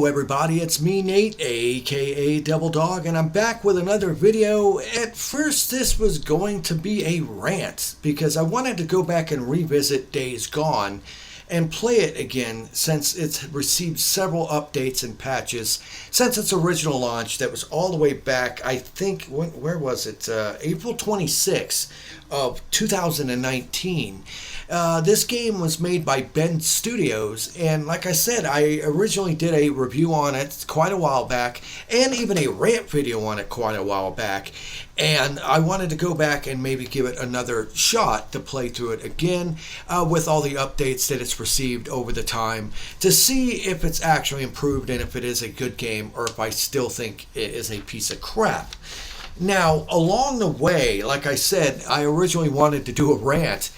everybody, it's me Nate, aka Devil Dog, and I'm back with another video. At first this was going to be a rant because I wanted to go back and revisit Days Gone and play it again since it's received several updates and patches since its original launch that was all the way back, I think, where was it? April 26th of 2019. This game was made by Ben Studios, and like I said, I originally did a review on it quite a while back, and even a rant video on it quite a while back, and I wanted to go back and maybe give it another shot to play through it again with all the updates that it's received over the time to see if it's actually improved and if it is a good game or if I still think it is a piece of crap. Now, along the way, like I said, I originally wanted to do a rant,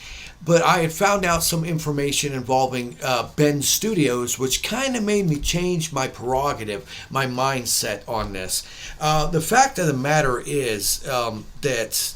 but I had found out some information involving Ben Studios, which kind of made me change my prerogative, my mindset on this. The fact of the matter is that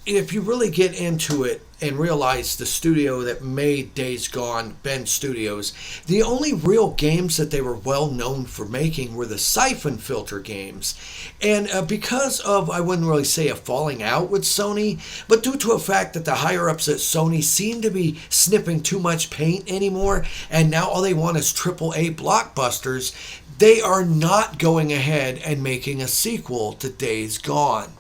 if you really get into it and realize the studio that made Days Gone, Ben Studios, the only real games that they were well known for making were the Siphon Filter games. And because of, I wouldn't really say a falling out with Sony, but due to a fact that the higher-ups at Sony seem to be snipping too much paint anymore, and now all they want is AAA blockbusters, they are not going ahead and making a sequel to Days Gone.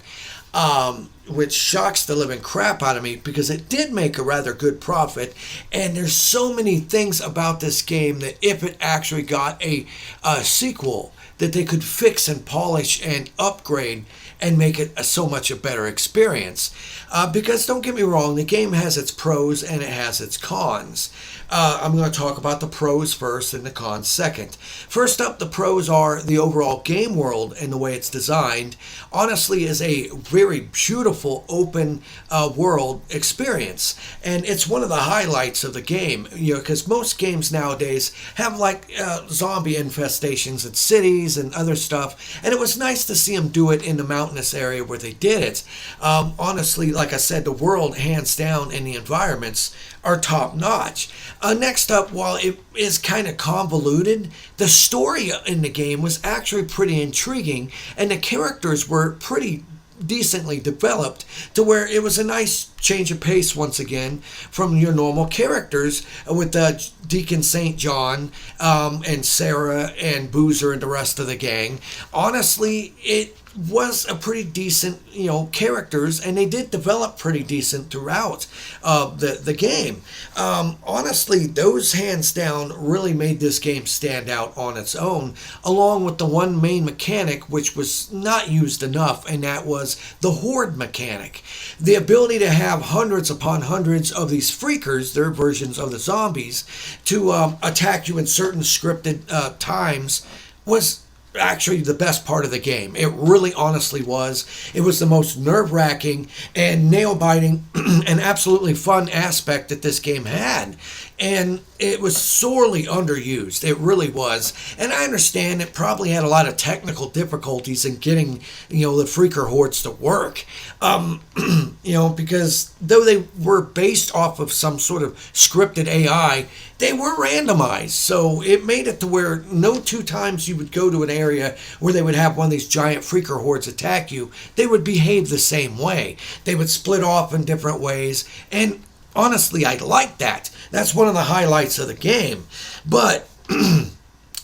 Which shocks the living crap out of me because it did make a rather good profit, and there's so many things about this game that if it actually got a sequel that they could fix and polish and upgrade and make it so much a better experience. Because don't get me wrong, the game has its pros and it has its cons. I'm going to talk about the pros first and the cons second. First up, the pros are the overall game world and the way it's designed. Honestly, is a very beautiful open world experience, and it's one of the highlights of the game. You know, because most games nowadays have like zombie infestations in cities and other stuff, and it was nice to see them do it in the mountainous area where they did it. Honestly, like I said, the world hands down and the environments are top notch. Next up, while it is kind of convoluted, the story in the game was actually pretty intriguing, and the characters were pretty decently developed to where it was a nice change of pace once again from your normal characters with Deacon St. John and Sarah and Boozer and the rest of the gang. Honestly, it was a pretty decent, characters, and they did develop pretty decent throughout the game. Honestly, those hands down really made this game stand out on its own, along with the one main mechanic which was not used enough, and that was the horde mechanic. The ability to have hundreds upon hundreds of these freakers, their versions of the zombies, to attack you in certain scripted times was actually the best part of the game. It really honestly was. It was the most nerve-wracking and nail-biting and absolutely fun aspect that this game had. And it was sorely underused. It really was. And I understand it probably had a lot of technical difficulties in getting, the freaker hordes to work. Because though they were based off of some sort of scripted AI, they were randomized. So it made it to where no two times you would go to an area where they would have one of these giant freaker hordes attack you, they would behave the same way. They would split off in different ways. And honestly, I like that. That's one of the highlights of the game. But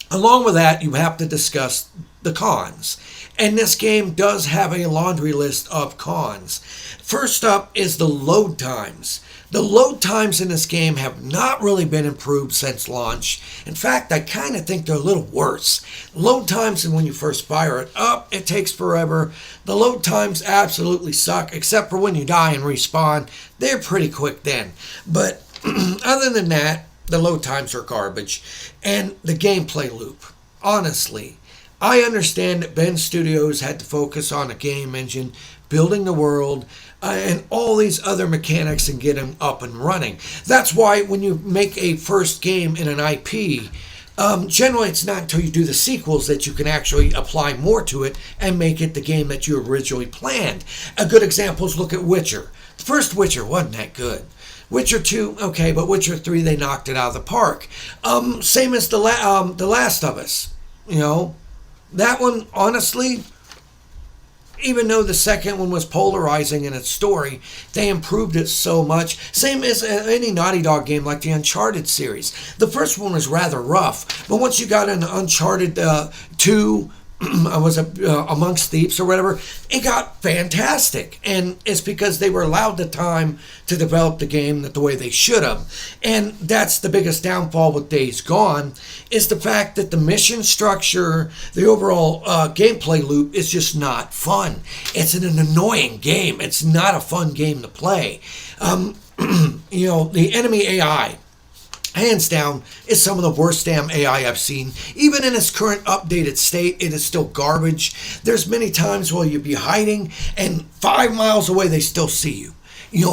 along with that, you have to discuss the cons. And this game does have a laundry list of cons. First up is the load times. The load times in this game have not really been improved since launch. In fact, I kind of think they're a little worse. Load times, and when you first fire it up, it takes forever. The load times absolutely suck, except for when you die and respawn. They're pretty quick then. But other than that, the load times are garbage. And the gameplay loop, honestly, I understand that Ben Studios had to focus on a game engine, building the world, and all these other mechanics and get them up and running. That's why when you make a first game in an IP, generally it's not until you do the sequels that you can actually apply more to it and make it the game that you originally planned. A good example is look at Witcher. The first Witcher wasn't that good. Witcher 2, okay, but Witcher 3, they knocked it out of the park. Same as The Last of Us. You know, that one, honestly, even though the second one was polarizing in its story, they improved it so much. Same as any Naughty Dog game like the Uncharted series. The first one was rather rough, but once you got into Uncharted 2, was Amongst Thieves or whatever, it got fantastic. And it's because they were allowed the time to develop the game the way they should have. And that's the biggest downfall with Days Gone, is the fact that the mission structure, the overall gameplay loop is just not fun. It's an annoying game. It's not a fun game to play. The enemy AI, hands down, is some of the worst damn AI I've seen. Even in its current updated state, it is still garbage. There's many times where you'd be hiding and 5 miles away they still see you.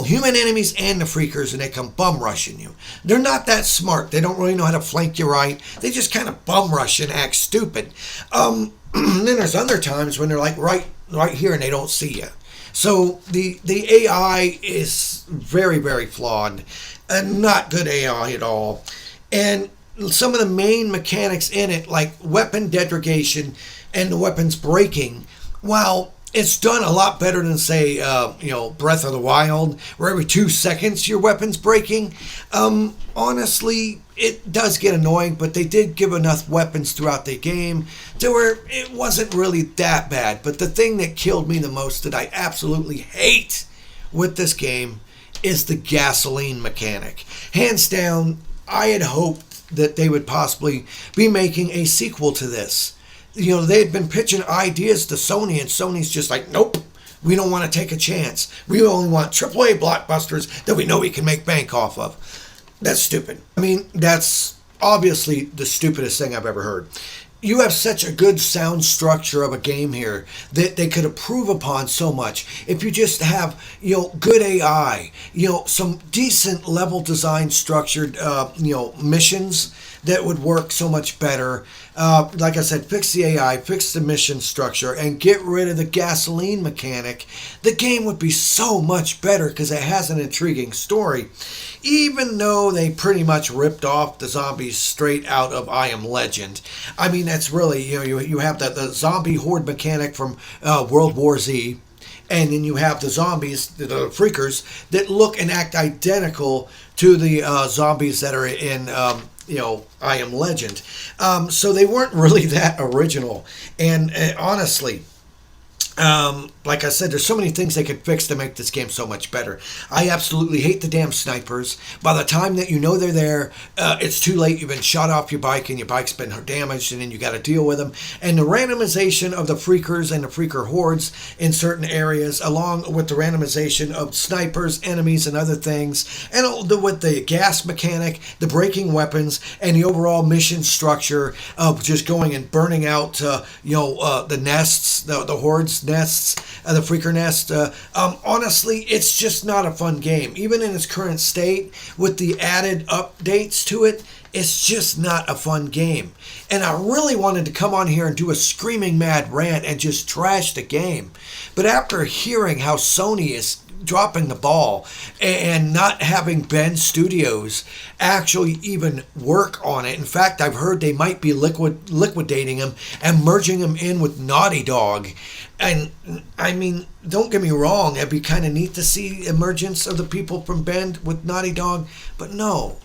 Human enemies and the freakers, and they come bum rushing you. They're not that smart. They don't really know how to flank you right. They just kind of bum rush and act stupid. Then there's other times when they're like right here and they don't see you. So the AI is very, very flawed. Not good AI at all. And some of the main mechanics in it, like weapon degradation and the weapons breaking, while it's done a lot better than, say, Breath of the Wild, where every 2 seconds your weapon's breaking. Honestly, it does get annoying, but they did give enough weapons throughout the game to where it wasn't really that bad. But the thing that killed me the most, that I absolutely hate with this game, is the gasoline mechanic. Hands down, I had hoped that they would possibly be making a sequel to this. They had been pitching ideas to Sony, and Sony's just like, nope, we don't want to take a chance. We only want AAA blockbusters that we know we can make bank off of. That's stupid. I mean, that's obviously the stupidest thing I've ever heard. You have such a good sound structure of a game here that they could improve upon so much. If you just have, good AI, some decent level design structured, missions that would work so much better. Like I said, fix the AI, fix the mission structure, and get rid of the gasoline mechanic. The game would be so much better because it has an intriguing story. Even though they pretty much ripped off the zombies straight out of I Am Legend. I mean, that's really, you have the zombie horde mechanic from World War Z. And then you have the zombies, the freakers, that look and act identical to the zombies that are in I Am Legend. So they weren't really that original. And honestly, like I said, there's so many things they could fix to make this game so much better. I absolutely hate the damn snipers. By the time that you know they're there, it's too late. You've been shot off your bike and your bike's been damaged, and then you got to deal with them. And the randomization of the freakers and the freaker hordes in certain areas, along with the randomization of snipers, enemies, and other things, and with the gas mechanic, the breaking weapons, and the overall mission structure of just going and burning out, the nests, the hordes nests, the freaker nest. Honestly, it's just not a fun game. Even in its current state, with the added updates to it, it's just not a fun game. And I really wanted to come on here and do a screaming mad rant and just trash the game. But after hearing how Sony is dropping the ball and not having Bend Studios actually even work on it. In fact, I've heard they might be liquidating them and merging them in with Naughty Dog. And I mean, don't get me wrong, it'd be kind of neat to see emergence of the people from Bend with Naughty Dog, but no.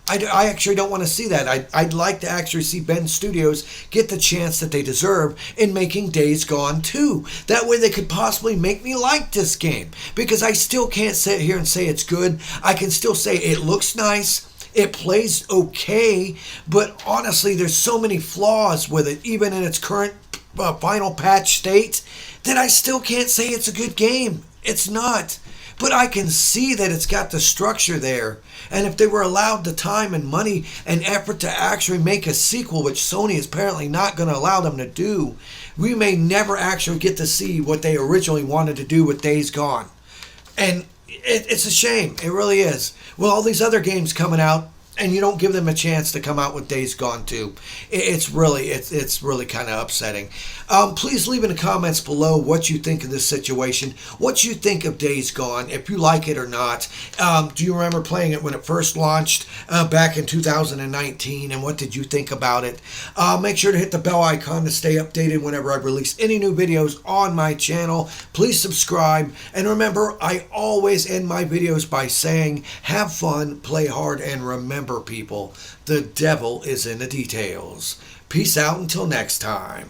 I actually don't want to see that. I'd like to actually see Bend Studios get the chance that they deserve in making Days Gone 2. That way they could possibly make me like this game. Because I still can't sit here and say it's good. I can still say it looks nice. It plays okay. But honestly, there's so many flaws with it, even in its current final patch state, that I still can't say it's a good game. It's not. But I can see that it's got the structure there. And if they were allowed the time and money and effort to actually make a sequel, which Sony is apparently not going to allow them to do, we may never actually get to see what they originally wanted to do with Days Gone. And it's a shame. It really is. With all these other games coming out, and you don't give them a chance to come out with Days Gone 2. It's really kind of upsetting. Please leave in the comments below what you think of this situation, what you think of Days Gone, if you like it or not. Do you remember playing it when it first launched back in 2019, and what did you think about it? Make sure to hit the bell icon to stay updated whenever I release any new videos on my channel. Please subscribe, and remember, I always end my videos by saying, have fun, play hard, and remember, people, the devil is in the details. Peace out until next time.